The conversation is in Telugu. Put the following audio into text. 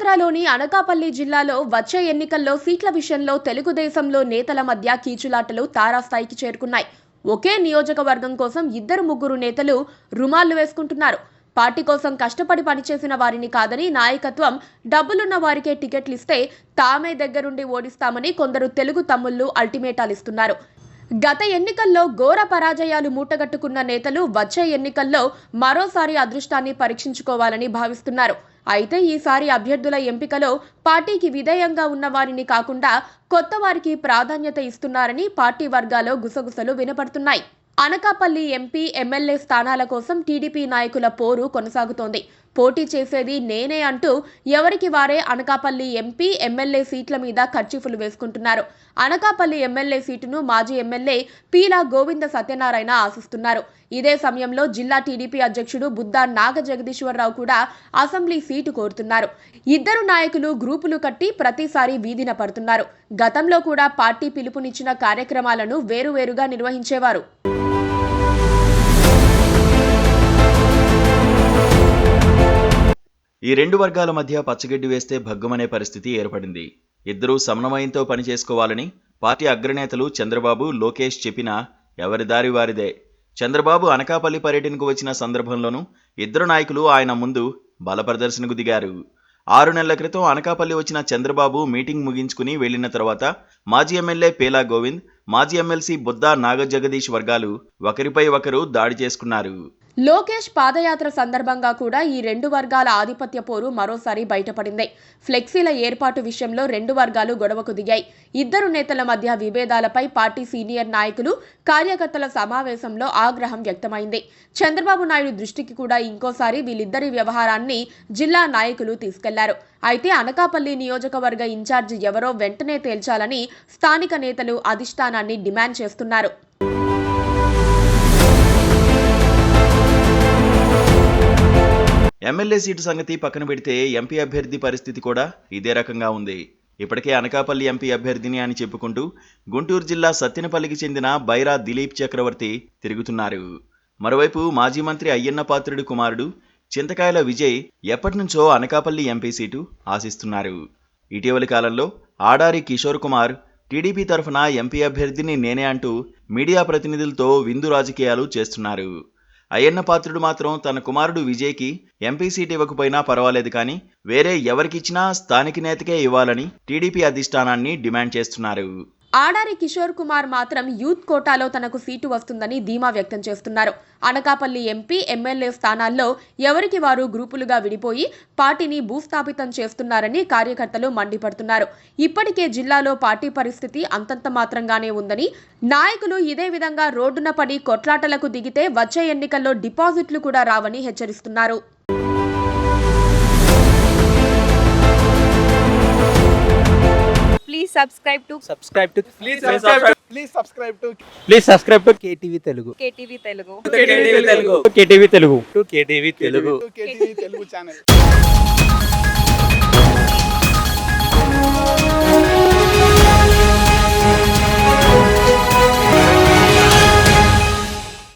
ఆంధ్రాలోని అనకాపల్లి జిల్లాలో వచ్చే ఎన్నికల్లో సీట్ల విషయంలో తెలుగుదేశంలో నేతల మధ్య కీచులాటలు తారాస్థాయికి చేరుకున్నాయి. ఒకే నియోజకవర్గం కోసం ఇద్దరు ముగ్గురు నేతలు రుమాళ్లు వేసుకుంటున్నారు. పార్టీ కోసం కష్టపడి పనిచేసిన వారిని కాదని, నాయకత్వం డబ్బులున్న వారికే టికెట్లు ఇస్తే తామే దగ్గరుండి ఓడిస్తామని కొందరు తెలుగు తమ్ముళ్లు అల్టిమేటాలు ఇస్తున్నారు. గత ఎన్నికల్లో ఘోర పరాజయాలు మూటగట్టుకున్న నేతలు వచ్చే ఎన్నికల్లో మరోసారి అదృష్టాన్ని పరీక్షించుకోవాలని భావిస్తున్నారు. అయితే ఈసారి అభ్యర్థుల ఎంపికలో పార్టీకి విధేయంగా ఉన్న వారిని కాకుండా కొత్త వారికి ప్రాధాన్యత ఇస్తున్నారని పార్టీ వర్గాల్లో గుసగుసలు వినపడుతున్నాయి. అనకాపల్లి ఎంపీ, ఎమ్మెల్యే స్థానాల కోసం టీడీపీ నాయకుల పోరు కొనసాగుతోంది. పోటీ చేసేది నేనే అంటూ ఎవరికి వారే అనకాపల్లి ఎంపీ, ఎమ్మెల్యే సీట్ల మీద కర్చీఫులు వేసుకుంటున్నారు. అనకాపల్లి ఎమ్మెల్యే సీటును మాజీ ఎమ్మెల్యే పీలా గోవింద సత్యనారాయణ ఆశిస్తున్నారు. ఇదే సమయంలో జిల్లా టీడీపీ అధ్యక్షుడు బుద్దా నాగ జగదీశ్వరరావు కూడా అసెంబ్లీ సీటు కోరుతున్నారు. ఇద్దరు నాయకులు గ్రూపులు కట్టి ప్రతిసారి వీధిన పడుతున్నారు. గతంలో కూడా పార్టీ పిలుపునిచ్చిన కార్యక్రమాలను వేరువేరుగా నిర్వహించేవారు. ఈ రెండు వర్గాల మధ్య పచ్చగడ్డి వేస్తే భగ్గుమనే పరిస్థితి ఏర్పడింది. ఇద్దరూ సమన్వయంతో పనిచేసుకోవాలని పార్టీ అగ్రనేతలు చంద్రబాబు, లోకేష్ చెప్పినా ఎవరి దారి వారిదే. చంద్రబాబు అనకాపల్లి పర్యటనకు వచ్చిన సందర్భంలోనూ ఇద్దరు నాయకులు ఆయన ముందు బల ప్రదర్శనకు దిగారు. 6 నెలల క్రితం అనకాపల్లి వచ్చిన చంద్రబాబు మీటింగ్ ముగించుకుని వెళ్లిన తర్వాత మాజీ ఎమ్మెల్యే పేలా గోవింద్, మాజీ ఎమ్మెల్సీ బుద్దా నాగ జగదీష్ వర్గాలు ఒకరిపై ఒకరు దాడి చేసుకున్నారు. లోకేష్ పాదయాత్ర సందర్భంగా కూడా ఈ రెండు వర్గాల ఆధిపత్య పోరు మరోసారి బయటపడింది. ఫ్లెక్సీల ఏర్పాటు విషయంలో రెండు వర్గాలు గొడవకు దిగాయి. ఇద్దరు నేతల మధ్య విభేదాలపై పార్టీ సీనియర్ నాయకులు, కార్యకర్తల సమావేశంలో ఆగ్రహం వ్యక్తమైంది. చంద్రబాబు నాయుడు దృష్టికి కూడా ఇంకోసారి వీళ్ళిద్దరి వ్యవహారాన్ని జిల్లా నాయకులు తీసుకెళ్లారు. అయితే అనకాపల్లి నియోజకవర్గ ఇన్ఛార్జి ఎవరో వెంటనే తేల్చాలని స్థానిక నేతలు అధిష్టానాన్ని డిమాండ్ చేస్తున్నారు. ఎమ్మెల్యే సీటు సంగతి పక్కన పెడితే ఎంపీ అభ్యర్థి పరిస్థితి కూడా ఇదే రకంగా ఉంది. ఇప్పటికే అనకాపల్లి ఎంపీ అభ్యర్థిని అని చెప్పుకుంటూ గుంటూరు జిల్లా సత్తెనపల్లికి చెందిన బైరా దిలీప్ చక్రవర్తి తిరుగుతున్నారు. మరోవైపు మాజీ మంత్రి అయ్యన్న పాత్రుడి కుమారుడు చింతకాయల విజయ్ ఎప్పటినుంచో అనకాపల్లి ఎంపీ సీటు ఆశిస్తున్నారు. ఇటీవలి కాలంలో ఆడారి కిషోర్ కుమార్ టీడీపీ తరఫున ఎంపీ అభ్యర్థిని నేనే అంటూ మీడియా ప్రతినిధులతో విందు రాజకీయాలు చేస్తున్నారు. అయ్యన్న పాత్రుడు మాత్రం తన కుమారుడు విజయ్కి ఎంపీ సీట్ ఇవ్వకపోయినా పర్వాలేదు కానీ వేరే ఎవరికిచ్చినా స్థానిక నేతకే ఇవ్వాలని టీడీపీ అధిష్టానాన్ని డిమాండ్ చేస్తున్నారు. ఆడారి కిషోర్ కుమార్ మాత్రం యూత్ కోటాలో తనకు సీటు వస్తుందని ధీమా వ్యక్తం చేస్తున్నారు. అనకాపల్లి ఎంపీ, ఎమ్మెల్యే స్థానాల్లో ఎవరికి వారు గ్రూపులుగా విడిపోయి పార్టీని భూస్థాపితం చేస్తున్నారని కార్యకర్తలు మండిపడుతున్నారు. ఇప్పటికే జిల్లాలో పార్టీ పరిస్థితి అంతంత మాత్రంగానే ఉందని, నాయకులు ఇదే విధంగా రోడ్డున పడి కొట్లాటలకు దిగితే వచ్చే ఎన్నికల్లో డిపాజిట్లు కూడా రావని హెచ్చరిస్తున్నారు. Please subscribe to KTV Telugu. KTV Telugu. KTV Telugu channel.